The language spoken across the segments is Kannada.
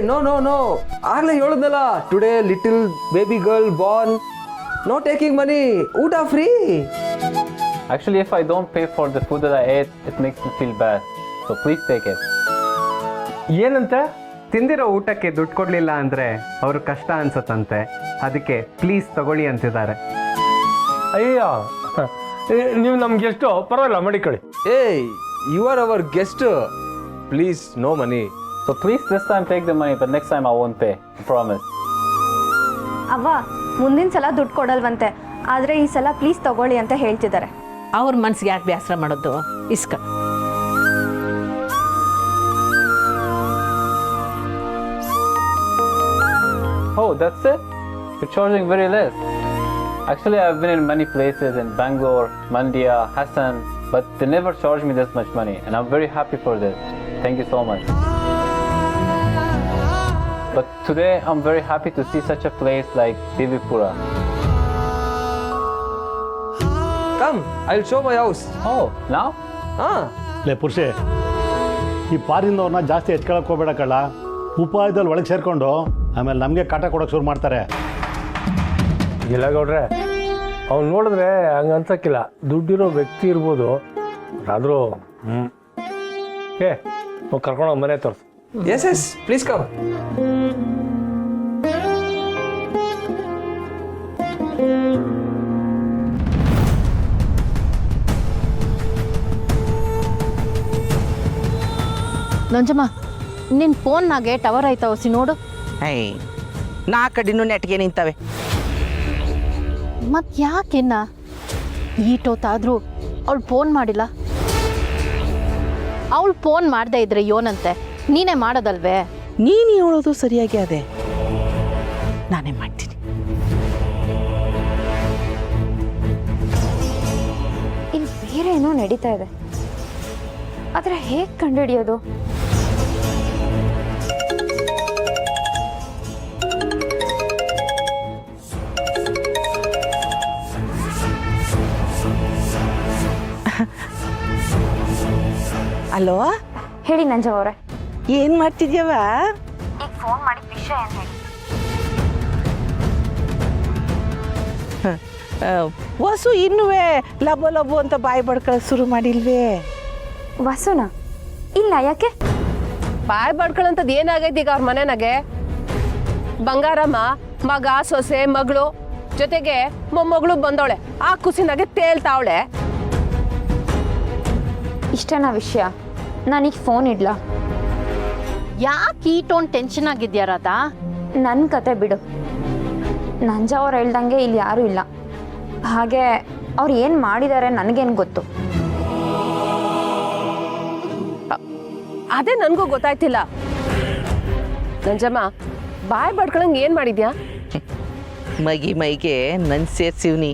ನೋ ನೋ ನೋ ಆಗ್ಲೇ ಹೇಳಿದ್ನಲ್ಲ today little baby girl born no taking money ಊಟ free. Actually, if I don't pay for the food that I ate, it makes me feel bad. So please take it. ಏನಂತ ತಿಂದಿರೋ ಊಟಕ್ಕೆ ದುಡ್ಡು ಕೊಡಲಿಲ್ಲ ಅಂದರೆ ಅವ್ರ ಕಷ್ಟ ಅನ್ಸತ್ತಂತೆ, ಅದಕ್ಕೆ ಪ್ಲೀಸ್ ತಗೊಳ್ಳಿ ಅಂತಿದ್ದಾರೆ. ಅಯ್ಯ ನೀವು ನಮ್ಗೆ ಎಷ್ಟು ಪರವಾಗಿಲ್ಲ ಮಡಿಕೊಳ್ಳಿ. Hey you are our guest, please no money. So please this time take the money, but next time I won't pay. I promise. ಅವ್ವ ಮುಂದಿನ ಸಲ ದುಡ್ಡು ಕೊಡಲ್ವಂತೆ, ಆದರೆ ಈ ಸಲ ಪ್ಲೀಸ್ ತಗೊಳ್ಳಿ ಅಂತ ಹೇಳ್ತಿದ್ದಾರೆ. ಅವ್ರ ಮನ್ಸಿಗೆ ಯಾಕೆ ಬೇಸರ ಮಾಡೋದು, ಇಸ್ಕ. Oh, that's it? You're charging very less. Actually, I've been in many places in Bangalore, Mandia, Hassan, but they never charge me this much money, and I'm very happy for this. Thank you so much. But today, I'm very happy to see such a place like Devipura. Come I will show my house. Oh, now? ಹಾಂ ಲೇ ಪುರುಷೆ, ಈ ಪಾರಿಂದವ್ರನ್ನ ಜಾಸ್ತಿ ಎತ್ಕೊಳಕ್ಕೆ ಹೋಗ್ಬೇಡ ಕಳ್ಳ. ಉಪಾಯದಲ್ಲಿ ಒಳಗೆ ಸೇರಿಕೊಂಡು ಆಮೇಲೆ ನಮಗೆ ಕಾಟ ಕೊಡೋಕೆ ಶುರು ಮಾಡ್ತಾರೆ. ಇಲ್ಲ ಗೌಡ್ರೆ, ಅವ್ನು ನೋಡಿದ್ರೆ ಹಂಗೆ ಅನ್ಸಕ್ಕಿಲ್ಲ, ದುಡ್ಡಿರೋ ವ್ಯಕ್ತಿ ಇರ್ಬೋದು, ಆದರೂ ಕರ್ಕೊಂಡು ಮನೆ ತೋರಿಸು. Yes yes please come. Nanjamma, ನಿನ್ನ ಫೋನ್ನಾಗೆ ಟವರ್ ಆಯ್ತಾವ ಸಿ ನೋಡು. ನಾ ಕಡಿನೂ ನೆಟ್ಗೆ ನಿಂತವೆ. ಮತ್ತು ಯಾಕೆನ್ನ ಈಟೋತಾದರೂ ಅವಳು ಫೋನ್ ಮಾಡಿಲ್ಲ? ಅವಳು ಫೋನ್ ಮಾಡದೇ ಇದ್ರೆ ಯೋನಂತೆ, ನೀನೇ ಮಾಡೋದಲ್ವೇ? ನೀನು ಹೇಳೋದು ಸರಿಯಾಗಿ ಅದೇ, ನಾನೇ ಮಾಡ್ತೀನಿ. ಇಲ್ಲಿ ಬೇರೆ ಏನೋ ನಡೀತಾ ಇದೆ, ಆದರೆ ಹೇಗೆ ಕಂಡುಹಿಡಿಯೋದು? ಅಲೋ, ಹೇಳಿ ನಂಜವ್ವ ಅವರೇ. ಏನು ಮಾಡ್ತಿದ್ಯವ? ಈಗ ಫೋನ್ ಮಾಡಿದ ವಿಷಯ ಏನು ಹೇಳಿ? ವಸು ಇನ್ನೂ ಲಬೋ ಲಬೋ ಅಂತ ಬಾಯಿ ಬಡ್ಕೊಳ್ಳೋದು ಶುರು ಮಾಡಿಲ್ವೇ? ವಸುನಾ? ಇಲ್ಲ, ಯಾಕೆ? ಬಾಯ್ ಬಡ್ಕೊಳ್ಳೋಂಥದ್ದು ಏನಾಗೈತಿ ಈಗ ಅವ್ರ ಮನೆನಾಗೆ? ಬಂಗಾರಮ್ಮ ಮಗ, ಸೊಸೆ, ಮಗಳು ಜೊತೆಗೆ ಮೊಮ್ಮಗಳು ಬಂದವಳೆ, ಆ ಕುಸಿನಾಗೆ ತೇಲ್ತಾವಳೆ. ಇಷ್ಟೇನಾ ವಿಷಯ? ನಾನೀಗ ಫೋನ್ ಇಡ್ಲಾ? ಯಾಕೆ ಈ ಟೋನ್ ಟೆನ್ಷನ್ ಆಗಿದ್ಯಾ ರಾಧಾ? ನನ್ನ ಕತೆ ಬಿಡು. ನಂಜ ಅವ್ರು ಹೇಳ್ದಂಗೆ ಇಲ್ಲಿ ಯಾರೂ ಇಲ್ಲ. ಹಾಗೆ ಅವ್ರು ಏನು ಮಾಡಿದ್ದಾರೆ ನನಗೇನು ಗೊತ್ತು? ಅದೇ ನನಗೂ ಗೊತ್ತಾಯ್ತಿಲ್ಲ. ನಂಜಮ್ಮ, ಬಾಯ್ ಬಡ್ಕೊಳಂಗೆ ಏನು ಮಾಡಿದ್ಯಾ? ಮೈಗೆ ನನ್ ಸೇರ್ಸಿವ್ನಿ.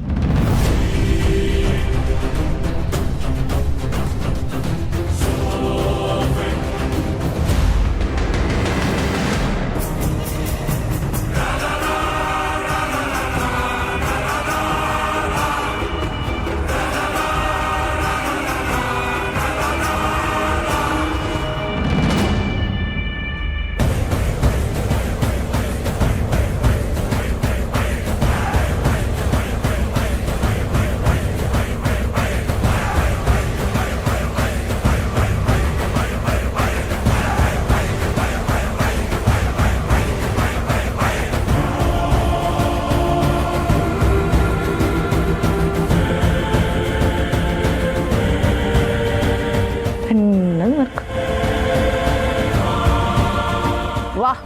ವಾಹ್,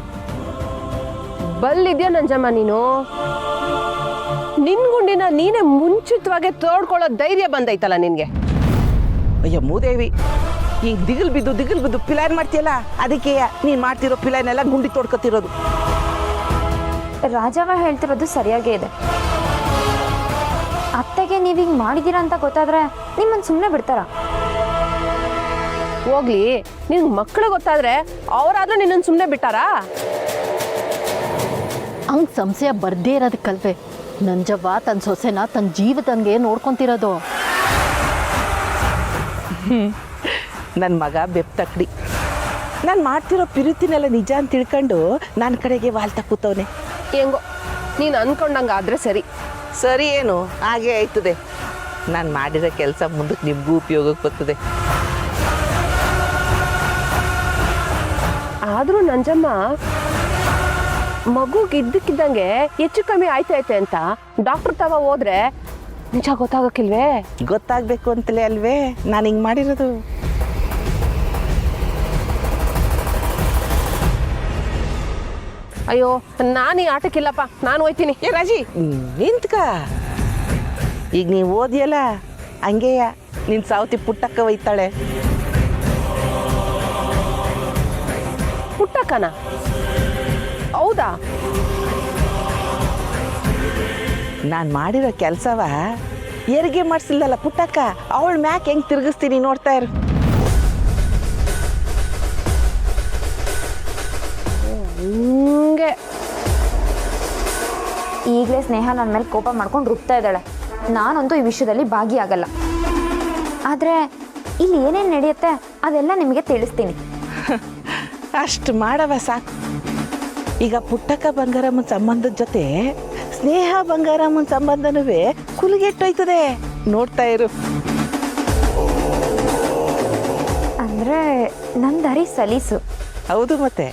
ಬಲ್ಲಿದ್ಯಾ ನಂಜಮ್ಮ ನೀನು. ನಿನ್ ಗುಂಡಿನ ನೀನೇ ಮುಂಚಿತವಾಗಿ ತೋಡ್ಕೊಳ್ಳೋ ಧೈರ್ಯ ಬಂದೈತಲ್ಲ ನಿನ್ಗೆ. ಅಯ್ಯೋ ಮೂದೇವಿ, ಈಗ ದಿಗಿಲ್ ಬಿದ್ದು ಪಿಲಾನ್ ಮಾಡ್ತೀಯಲ್ಲ, ಅದಕ್ಕೆ ನೀನು ಮಾಡ್ತಿರೋ ಪಿಲಾನೆಲ್ಲ ಗುಂಡಿ ತೋಡ್ಕೊತಿರೋದು. ರಾಜವ್ವ ಹೇಳ್ತಿರೋದು ಸರಿಯಾಗೇ ಇದೆ. ಅತ್ತೆಗೆ ನೀವೀಗ ಮಾಡಿದ್ದೀರಾ ಅಂತ ಗೊತ್ತಾದ್ರೆ ನಿಮ್ಮನ್ನು ಸುಮ್ಮನೆ ಬಿಡ್ತಾರಾ? ಹೋಗ್ಲಿ, ನಿನ್ ಮಕ್ಕಳು ಗೊತ್ತಾದ್ರೆ ಅವರಾದ್ರೂ ನಿನ್ನನ್ನು ಸುಮ್ಮನೆ ಬಿಟ್ಟಾರಾ? ಹಂಗೆ ಸಂಶಯ ಬರ್ದೇ ಇರೋದಕ್ಕಲ್ವೇ ನಂಜವ್ವ ತನ್ನ ಸೊಸೆನ ತನ್ನ ಜೀವದಂಗೆ ನೋಡ್ಕೊತಿರೋದು. ನನ್ನ ಮಗ ಬೆಪ್ತಕ್ಡಿ, ನಾನು ಮಾಡ್ತಿರೋ ಪ್ರೀತಿನೆಲ್ಲ ನಿಜ ಅಂತ ತಿಳ್ಕೊಂಡು ನನ್ನ ಕಡೆಗೆ ವಾಲ್ತಾ ಕೂತವನೆ. ಹೆಂಗೋ ನೀನು ಅನ್ಕೊಂಡಂಗೆ ಆದ್ರೆ ಸರಿ. ಸರಿ ಏನು ಹಾಗೆ ಆಯ್ತದೆ. ನಾನು ಮಾಡಿರೋ ಕೆಲಸ ಮುಂದಕ್ಕೆ ನಿಮಗೂ ಉಪಯೋಗಕ್ಕೆ ಬರ್ತದೆ. ಆದರೂ ನಂಜಮ್ಮ ಮಗುಗೆ ಇದ್ದಕ್ಕಿದ್ದಂಗೆ ಹೆಚ್ಚು ಕಮ್ಮಿ ಆಯ್ತೈತೆ ಅಂತ ಡಾಕ್ಟರ್ ತವ ಹೋದ್ರೆ ನಿಜ ಗೊತ್ತಾಗಕ್ಕಿಲ್ವೇ? ಗೊತ್ತಾಗಬೇಕು ಅಂತಲೇ ಅಲ್ವೇ ನಾನು ಹಿಂಗೆ ಮಾಡಿರೋದು. ಅಯ್ಯೋ ನಾನು ಈ ಆಟಕ್ಕಿಲ್ಲಪ್ಪ, ನಾನು ಹೋಯ್ತೀನಿ. ಏ ರಾಜಿ ನಿಂತ್ಕ. ಈಗ ನೀವು ಓದಿಯಲ್ಲ ಹಂಗೆಯ ನಿನ್ನ ಸಾವತಿ ಪುಟ್ಟಕ್ಕ ಒಯ್ತಾಳೆ. ಪುಟ್ಟಕ್ಕನ? ಹೌದಾ? ನಾನು ಮಾಡಿರೋ ಕೆಲಸವ ಹೆರಿಗೆ ಮಾಡಿಸಿಲ್ಲಲ್ಲ ಪುಟ್ಟಕ್ಕ, ಅವಳ ಮ್ಯಾಕ್ ಹೆಂಗೆ ತಿರುಗಿಸ್ತೀನಿ ನೋಡ್ತಾ ಇರು. ಹಂಗೆ ಈಗಲೇ ಸ್ನೇಹ ನನ್ನ ಮೇಲೆ ಕೋಪ ಮಾಡ್ಕೊಂಡು ರುಬ್ತಾ ಇದ್ದಾಳೆ. ನಾನಂತೂ ಈ ವಿಷಯದಲ್ಲಿ ಭಾಗಿಯಾಗಲ್ಲ. ಆದರೆ ಇಲ್ಲಿ ಏನೇನು ನಡೆಯುತ್ತೆ ಅದೆಲ್ಲ ನಿಮಗೆ ತಿಳಿಸ್ತೀನಿ. ಅಷ್ಟು ಮಾಡವ ಸಾಕು. ಈಗ ಪುಟ್ಟಕ್ಕ ಬಂಗಾರಮ್ಮನ ಸಂಬಂಧದ ಜೊತೆ ಸ್ನೇಹ ಬಂಗಾರಮ್ಮನ ಸಂಬಂಧನೂ ಕುಲುಗೆಟ್ಟೋಯ್ತದೆ. ನೋಡ್ತಾ ಇರು. ಅಂದರೆ ನನ್ನ ದಾರಿ ಸಲೀಸು. ಹೌದು, ಮತ್ತೆ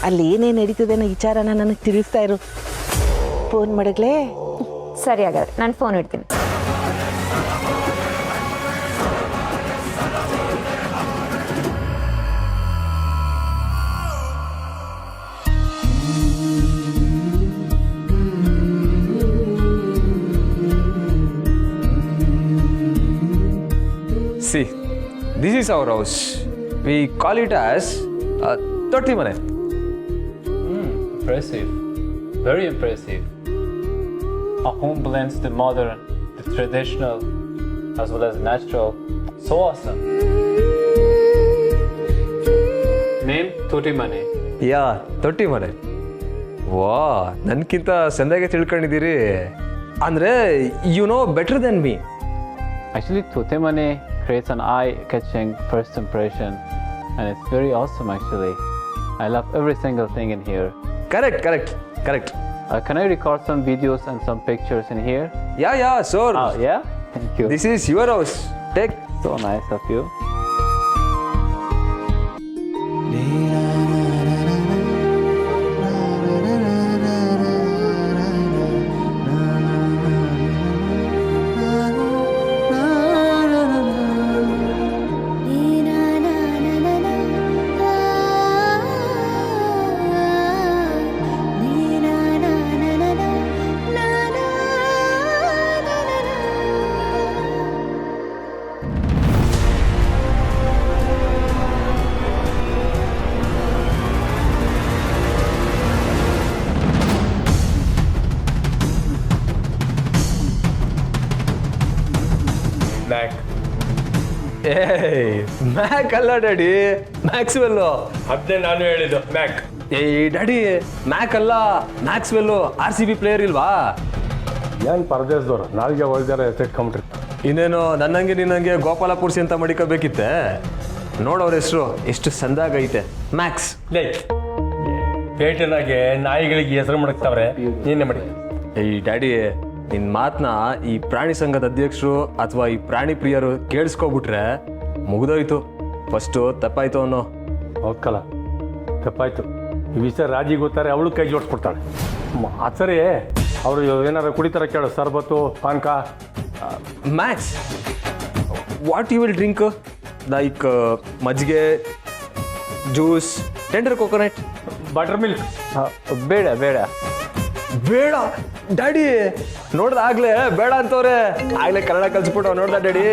ಅಲ್ಲಿ ಏನೇನು ನಡೀತದೆ ಅನ್ನೋ ವಿಚಾರನ ನನಗೆ ತಿಳಿಸ್ತಾ ಇರು. ಫೋನ್ ಮಾಡಗ್ಲೇ? ಸರಿ, ಹಾಗಾದ್ರೆ ನಾನು ಫೋನ್ ಇಡ್ತೀನಿ. See, this is our house. We call it as Totti Mane. Impressive. Very impressive. A home blends the modern, the traditional, as well as natural. So awesome. Name Totti Mane. ಯಾ, ತೊಟ್ಟಿ ಮನೆ. ವಾ, ನನ್ಕಿಂತ ಸಂದಾಗೆ ತಿಳ್ಕೊಂಡಿದ್ದೀರಿ. ಅಂದರೆ you know better than me. Actually, Totti Mane creates an eye-catching first impression, and it's very awesome actually. I love every single thing in here. Correct. Can I record some videos and some pictures in here? Yeah, sure. Oh, yeah? Thank you. This is your house. Take. So nice of you. ಮ್ಯಾಕ್ ಮ್ಯಾಕ್ ಅಲ್ಲ ಡ್ಯಾಡಿ, ಮ್ಯಾಕ್ಸ್ವೆಲ್ಲು. ಅದನ್ನೇ ನಾನು ಹೇಳಿದ್ದು, ಮ್ಯಾಕ್. ಡ್ಯಾಡಿ, ಮ್ಯಾಕ್ ಅಲ್ಲ, ಮ್ಯಾಕ್ಸ್ವೆಲ್ಲು. RCB ಪ್ಲೇಯರ್ ಇಲ್ವಾ? ಏನು ಪರದೇಶದವ್ರು ನಾಲ್ಗೆ ಹೋಗಿದ್ದಾರೆ ಎತ್ತಿಟ್ಕೊಂಬಿಟ್ಟಿರ್ತಾರೆ. ಇನ್ನೇನು ನನ್ನಂಗೆ ನಿನ್ನಂಗೆ ಗೋಪಾಲಪುರ್ಸಿ ಅಂತ ಮಡಿಕೋಬೇಕಿತ್ತೆ. ನೋಡೋರ ಹೆಸರು ಎಷ್ಟು ಸಂದಾಗೈತೆ, ಮ್ಯಾಕ್ಸ್. ಪೇಟೆನಾಗೆ ನಾಯಿಗಳಿಗೆ ಹೆಸರು ಮಡಗ್ತಾವ್ರೆ, ನೀನೇ ಮಡಿ. ಡ್ಯಾಡಿ, ನಿನ್ನ ಮಾತನ್ನ ಈ ಪ್ರಾಣಿ ಸಂಘದ ಅಧ್ಯಕ್ಷರು ಅಥವಾ ಈ ಪ್ರಾಣಿ ಪ್ರಿಯರು ಕೇಳಿಸ್ಕೊಬಿಟ್ರೆ ಮುಗಿದೋಯ್ತು. ಫಸ್ಟು ತಪ್ಪಾಯ್ತು ಅನ್ನೋ. ಹೌದಲ್ಲ, ತಪ್ಪಾಯ್ತು. ಈ ವಿಷಯ ರಾಜಿ ಗೊತ್ತಾರೆ, ಅವಳು ಕೈ ಜೋಡಿಸ್ಬಿಡ್ತಾಳೆ. ಅದು ಸರಿ, ಅವರು ಏನಾರು ಕುಡಿತಾರೆ ಕೇಳು, ಸರ್ಬತ್ತು, ಪಾನ್ಕ. Max, what you will drink? Like ಮಜ್ಜಿಗೆ, juice, tender coconut, buttermilk. ಬೇಡ ಬೇಡ ಡ್ಯಾಡಿ. ನೋಡ್ದಾಗ್ಲೇ ಬೇಡ ಅಂತವ್ರೆ. ಆಗ್ಲೇ ಕನ್ನಡ ಕಲ್ಸ್ಬಿಟ್ಟು ನೋಡ್ದ daddy.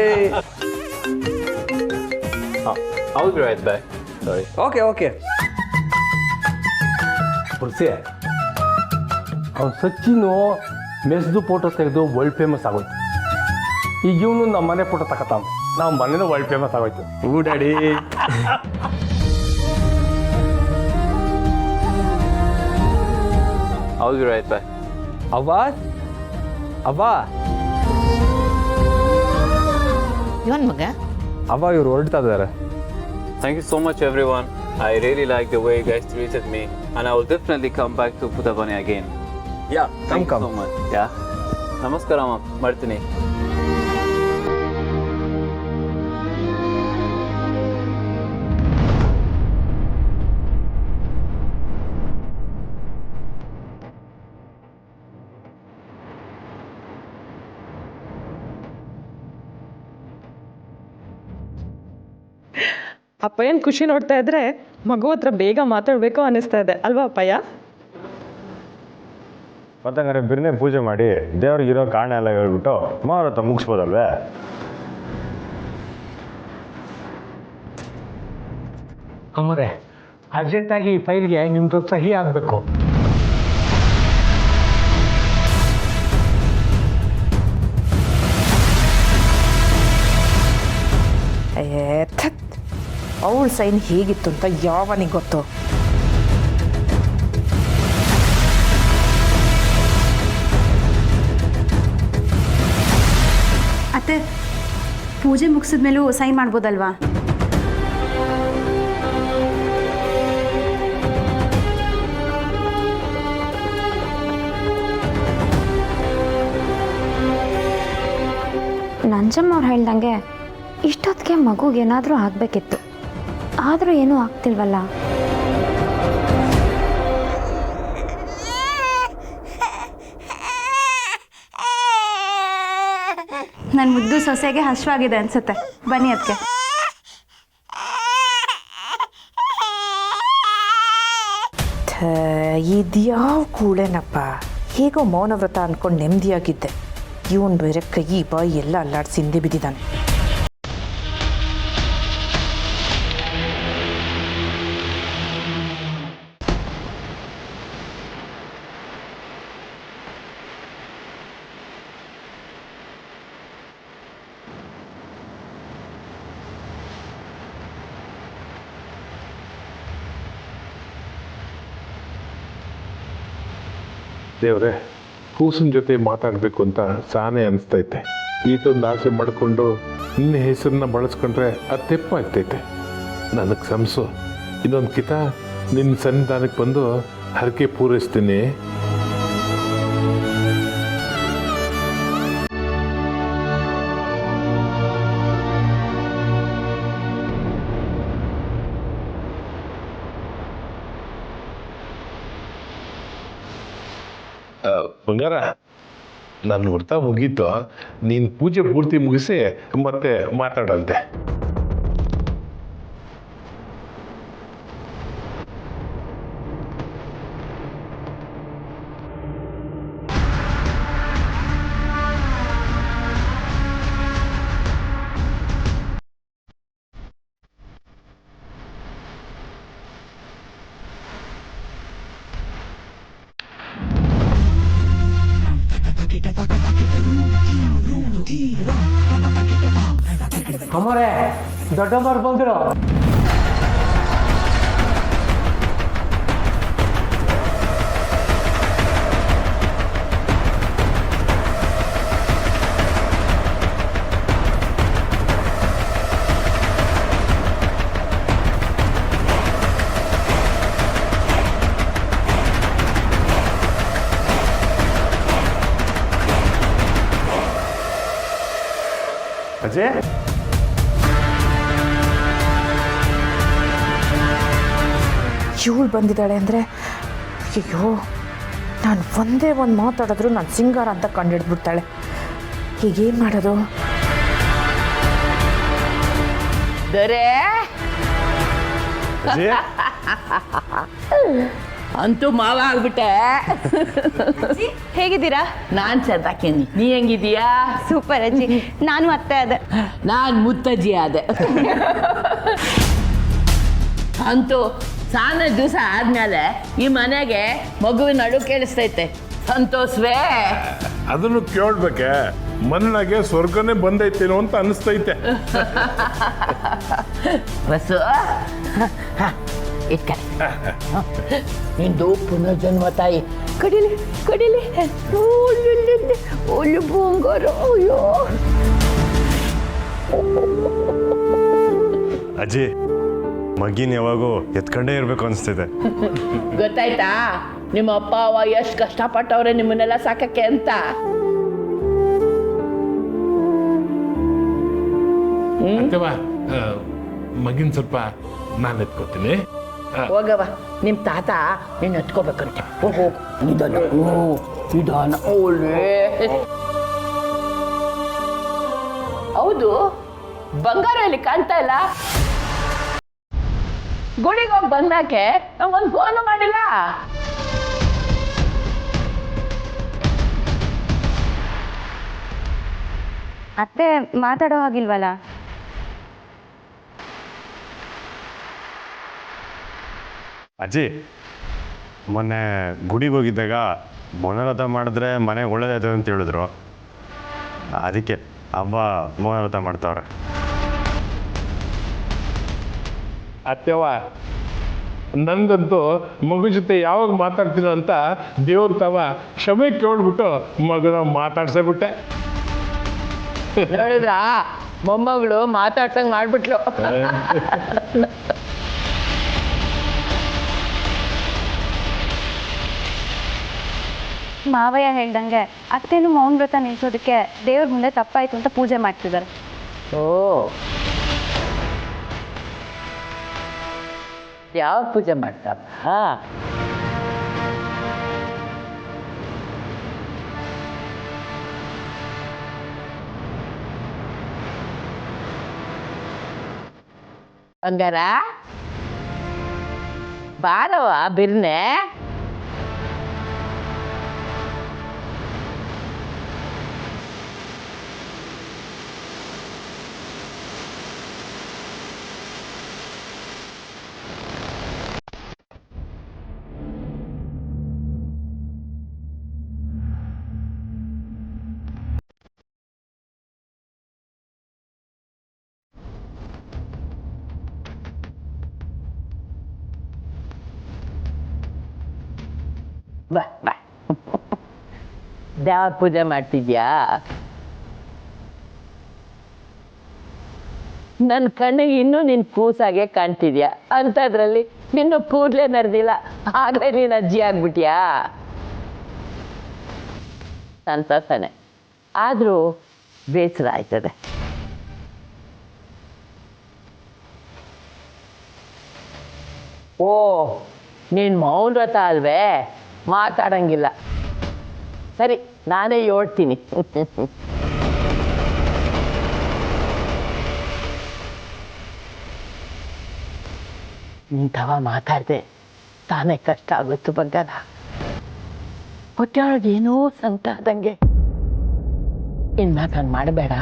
I'll be right back. Sorry. Okay. ಹುಡ್ಸಿ, ಅವ್ನು ಸಚಿನು ಮೆಸ್ದು ಫೋಟೋ ತೆಗೆದು ವರ್ಲ್ಡ್ ಫೇಮಸ್ ಆಗೋಯ್ತು. ಈಗ ಇವನು ನಮ್ಮ ಮನೆ ಫೋಟೋ ತಗೋತಾವ, ನಾವು ಮನೇನೂ ವರ್ಲ್ಡ್ ಫೇಮಸ್ ಆಗೋಯ್ತು. ಹೂ daddy. I'll be right back. ಅವ್ವ, ಇವನ್ ಮಗ ಇವ್ರು ಹೊರಡ್ತಾ ಇದ್ದಾರೆ. Thank you so much, everyone. I really like the way you guys treated me, and I will definitely come back to Putabani again. Yeah Thank you so much. Yeah. ನಮಸ್ಕಾರ ಅಮ್ಮ, ಮಾಡ್ತೀನಿ. ಅಪ್ಪಯ್ಯನ ಖುಷಿ ನೋಡ್ತಾ ಇದ್ರೆ ಮಗು ಹತ್ರ ಬೇಗ ಮಾತಾಡಬೇಕು ಅನ್ನಿಸ್ತಾ ಇದೆ ಅಲ್ವಾ ಅಪ್ಪಯ್ಯ? ಮತ್ತಂಗಾರೆ ಬಿರ್ನೆ ಪೂಜೆ ಮಾಡಿ ದೇವ್ರಿಗೆ ಇರೋ ಕಾರಣ ಎಲ್ಲ ಹೇಳ್ಬಿಟ್ಟು ಮಾರತ್ತ ಮುಗಿಸ್ಬೋದಲ್ವೇ? ಅಮ್ಮರೇ ಅರ್ಜೆಂಟಾಗಿ ಈ ಫೈಲ್ಗೆ ನಿಮ್ಮದು ಸಹಿ ಆಗಬೇಕು. ಅವಳ ಸೈನ್ ಹೇಗಿತ್ತು ಅಂತ ಯಾವನಿಗೆ ಗೊತ್ತು? ಅತ್ತೆ, ಪೂಜೆ ಮುಗಿಸಿದ್ಮೇಲೂ ಸೈನ್ ಮಾಡ್ಬೋದಲ್ವಾ? ನಂಜಮ್ಮ ಅವ್ರು ಹೇಳ್ದಂಗೆ ಇಷ್ಟೊತ್ತಿಗೆ ಮಗುಗೇನಾದರೂ ಆಗಬೇಕಿತ್ತು, ಆದರೂ ಏನೂ ಆಗ್ತಿಲ್ವಲ್ಲ. ನನ್ನ ಮುದ್ದು ಸೊಸೆಗೆ ಹಶ್ವಾಗಿದೆ ಅನ್ಸುತ್ತೆ, ಬನ್ನಿ ಅದಕ್ಕೆ. ಇದ್ಯಾವ ಕೂಳೆನಪ್ಪ, ಹೇಗೋ ಮೌನವ್ರತ ಅಂದ್ಕೊಂಡು ನೆಮ್ಮದಿಯಾಗಿದ್ದೆ. ಇವನು ಬೇರೆ ಕೈ ಬಾಯಿ ಎಲ್ಲ ಅಲ್ಲಾಡಿಸಿ ಹಿಂದೆ ಬಿದ್ದಿದ್ದಾನೆ. ದೇವ್ರೆ, ಕೂಸಿನ ಜೊತೆ ಮಾತಾಡಬೇಕು ಅಂತ ಸಾನೆ ಅನಿಸ್ತೈತೆ. ಈಟೊಂದು ಆಸೆ ಮಾಡಿಕೊಂಡು ನಿನ್ನ ಹೆಸರನ್ನ ಬಳಸ್ಕೊಂಡ್ರೆ ಅದು ತೆಪ್ಪಾಗ್ತೈತೆ. ನನಗೆ ಸಂಸು, ಇನ್ನೊಂದು ಕಿತ ನಿನ್ನ ಸನ್ನಿಧಾನಕ್ಕೆ ಬಂದು ಹರಕೆ ಪೂರೈಸ್ತೀನಿ. ಬಂಗಾರ, ನನ್ನ ವ್ರತ ಮುಗೀತು. ನೀನು ಪೂಜೆ ಪೂರ್ತಿ ಮುಗಿಸಿ ಮತ್ತೆ ಮಾತಾಡಂತೆ. ಅಮ್ಮರೇ ದೊಡ್ಡಮ್ಮರು ಬಂದರು. ಅಜಯ್, ಇವಳು ಬಂದಿದ್ದಾಳೆ ಅಂದರೆ, ಅಯ್ಯೋ, ನಾನು ಒಂದೇ ಒಂದು ಮಾತಾಡಿದ್ರು ನಾನು ಸಿಂಗಾರ ಅಂತ ಕಂಡುಹಿಡ್ಬಿಡ್ತಾಳೆ. ಹೀಗೇನು ಮಾಡೋದು? ದೊರೆ ಅಜಯ್ ಅಂತೂ ಮಾವ ಆಗ್ಬಿಟ್ಟೆ. ಹೇಗಿದ್ದೀರಾ? ನಾನ್ ಚಂದಾಕೇನಿ, ನೀ ಹೆಂಗಿದೀಯಾ? ಸೂಪರ್ ಅಜ್ಜಿ. ನಾನು ಅತ್ತೆ ಅದೆ. ನಾನ್ ಮುತ್ತಜ್ಜಿ ಆದೆ. ಅಂತೂ ಸಾನ ದಿವಸ ಆದ್ಮೇಲೆ ಈ ಮನೆಗೆ ಮಗುವಿನ ಅಡು ಕೇಳಿಸ್ತೈತೆ. ಸಂತೋಷವೇ? ಅದನ್ನು ಕೇಳ್ಬೇಕೆ, ಮನ್ನಗೆ ಸ್ವರ್ಗನೇ ಬಂದೈತೇನೋ ಅಂತ ಅನಿಸ್ತೈತೆ. ಬಸ್ಸು ಇಟ್ಕಡೆ, ನಿಂದು ಪುನರ್ಜನ್ಮ ತಾಯಿ. ಕಡಿಲಿ ಕಡಿಲಿ, ಒಳ್ಳೆ ಬಂಗಾರ. ಅಜಯ್, ಮಗಿನ ಯಾವಾಗೂ ಎತ್ಕೊಂಡೇ ಇರಬೇಕು ಅನಿಸ್ತಿದೆ. ಗೊತ್ತಾಯ್ತಾ ನಿಮ್ಮ ಅಪ್ಪ ಅವ ಎಷ್ಟು ಕಷ್ಟಪಟ್ಟವ್ರೆ ನಿಮ್ಮನ್ನೆಲ್ಲ ಸಾಕಕ್ಕೆ ಅಂತ. ಅಥವಾ ಮಗಿನ ಸ್ವಲ್ಪ ನಾನು ಎತ್ಕೋತೀನಿ. ಹೋಗವ, ನಿಮ್ಮ ತಾತ ನೀನು ಎತ್ಕೋಬೇಕಂತೆ. ಹೋಗು ನಿಧಾನ, ನಿಧಾನ. ಓಲೇ ಹೌದು, ಬಂಗಾರ ಇಲ್ಲಿ ಕಾಣ್ತಾ ಇಲ್ಲ. ಗುಡಿಗೆ ಹೋಗಿ ಬಂದಾಕೆ ಒಂದು ಫೋನು ಮಾಡಿಲ್ಲ. ಅತ್ತೆ ಮಾತಾಡೋ ಹಾಗಿಲ್ವಲ್ಲ? ಅಜ್ಜಿ, ಮೊನ್ನೆ ಗುಡಿಗೆ ಹೋಗಿದ್ದಾಗ ಮೊನರಥ ಮಾಡಿದ್ರೆ ಮನೆ ಒಳ್ಳೇದಾಯ್ತದೆ ಅಂತ ಹೇಳಿದ್ರು. ಅದಕ್ಕೆ ಅವ್ವ ಮೊನರಥ ಮಾಡ್ತಾವ್ರೆ. ಅತ್ತೆವ, ನಂದಂತೂ ಮಗು ಜೊತೆ ಯಾವಾಗ ಮಾತಾಡ್ತೀನೋ ಅಂತ ದೇವ್ರ ತವ ಕ್ಷಮೆ ಕೇಳ್ಬಿಟ್ಟು ಮಗನ ಮಾತಾಡ್ಸೇ ಬಿಟ್ಟೆ. ನೋಡಿದ್ರ ಮೊಮ್ಮಗಳು ಮಾತಾಡ್ಸಂಗ್ ಮಾಡ್ಬಿಟ್ಲು. ಮಾವಯ್ಯ ಹೇಳ್ದಂಗೆ ಅತ್ತೆನೂ ಮೌನ ವ್ರತ ನಿಲ್ಸೋದಕ್ಕೆ ದೇವ್ರ ಮುಂದೆ ತಪ್ಪಾಯ್ತು ಅಂತ ಪೂಜೆ ಮಾಡ್ತಿದ್ದಾರೆ. ಓ, ಯಾವ ಪೂಜೆ ಮಾಡ್ತಾರ? ಬಂಗಾರ ಬಾರವ ಬಿರ್ನೆ. ಬಾ ಬಾ, ದೇವ್ರ ಪೂಜೆ ಮಾಡ್ತಿದ್ಯಾ? ನನ್ನ ಕಣ್ಣಿಗೆ ಇನ್ನೂ ನಿನ್ನ ಕೂಸಾಗೆ ಕಾಣ್ತಿದ್ಯಾ ಅಂಥದ್ರಲ್ಲಿ ನಿನ್ನೂ ಕೂದಲೇ ನಡೆದಿಲ್ಲ, ಆಗಲೇ ನೀನು ಅಜ್ಜಿ ಆಗ್ಬಿಟ್ಯಾ? ಸಂತೋಷನೇ, ಆದರೂ ಬೇಸರ ಆಯ್ತದೆ. ಓ, ನೀನು ಮೌನ ವ್ರತ ಅಲ್ವೇ, ಮಾತಾಡಂಗಿಲ್ಲ. ಸರಿ, ನಾನೇ ಹೇಳ್ತೀನಿ. ನಿಂತವ ಮಾತಾಡಿದೆ ತಾನೇ ಕಷ್ಟ ಆಗುತ್ತೆ ಬಂಗಾರ. ಹೊಟ್ಟೆಯೊಳಗೆ ಏನೋ ಸಂಕಟ ಆದಂಗೆ. ಇನ್ಮ್ಯಾಗ ಹಂಗೆ ಮಾಡಬೇಡ.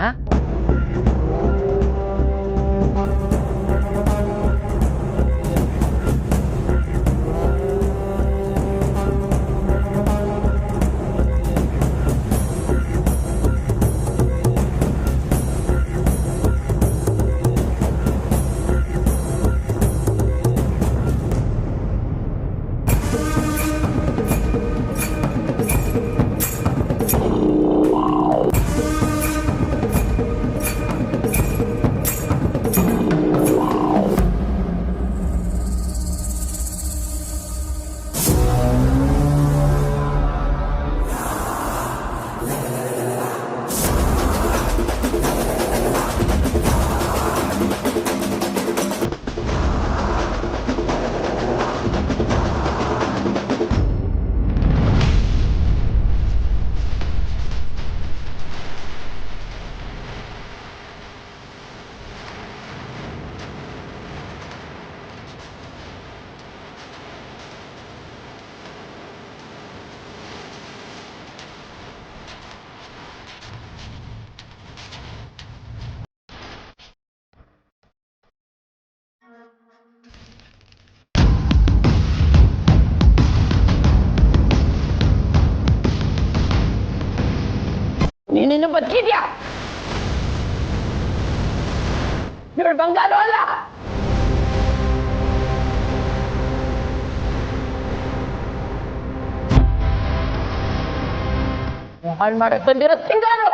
ನೀನಿನ್ನು ಬದುಕಿದ್ಯಾ? ಇವಳು ಬಂಗಾರ ಅಲ್ಲ. ಹಾಳು ಮಾಡಕ್ ಬಂದಿರೋ ಸಿಂಗಾರು.